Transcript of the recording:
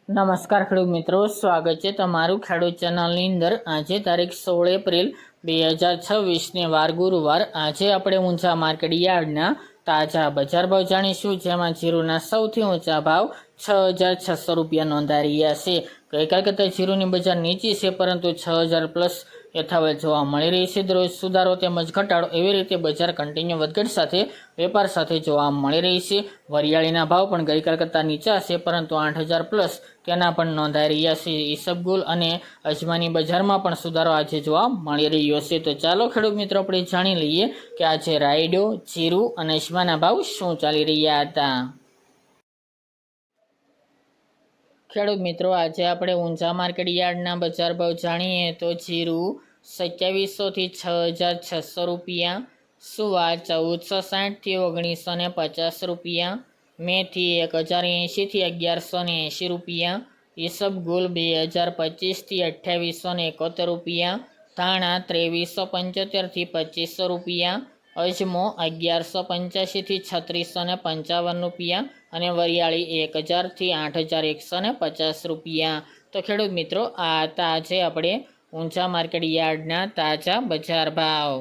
નમસ્કાર ખેડૂત મિત્રો, સ્વાગત છે તમારું ખેડૂત ચેનલની અંદર। આજે તારીખ 16 એપ્રિલ 2026 વાર ગુરુવાર। આજે આપણે ઊંચા માર્કેટ યાર્ડના તાજા બજાર ભાવ જાણીશું, જેમાં જીરુના સૌથી ઊંચા ભાવ 6,600 રૂપિયા નોંધાઈ રહ્યા છે। ગઈકાલ કરતાં જીરુની બજાર નીચી છે, પરંતુ 6,000 પ્લસ યથાવત જોવા મળી રહી છે। દરરોજ સુધારો તેમજ ઘટાડો એવી રીતે બજાર કન્ટિન્યુ વધઘટ સાથે વેપાર સાથે જોવા મળી રહી છે। વરિયાળીના ભાવ પણ ગઈકાલ કરતાં નીચા છે, પરંતુ 8,000 પ્લસ તેના પણ નોંધાઈ રહ્યા છે। ઈસબગુલ અને અજમાની બજારમાં પણ સુધારો આજે જોવા મળી રહ્યો છે। તો ચાલો ખેડૂત મિત્રો આપણે જાણી લઈએ કે આજે રાયડો, જીરું અને અજમાના ભાવ શું ચાલી રહ્યા હતા। ખેડૂત મિત્રો, આજે આપણે ઊંચા માર્કેટ યાર્ડના બજાર ભાવ જાણીએ તો જીરું 2700 થી 6,600 રૂપિયા, સુવા 1,460 થી 1,950 રૂપિયા, મેથી 1,080 થી 1,180 રૂપિયા, ઈસબગુલ 2,025 થી 2,871 રૂપિયા, ધાણા 2,375 થી 2,500 રૂપિયા, અજમો 1,185 થી 3,655 રૂપિયા અને વરિયાળી 1,000 થી 8,150 રૂપિયા। તો ખેડૂત મિત્રો, આ હતા આજે આપણે ઊંચા માર્કેટ યાર્ડના તાજા બજાર ભાવ।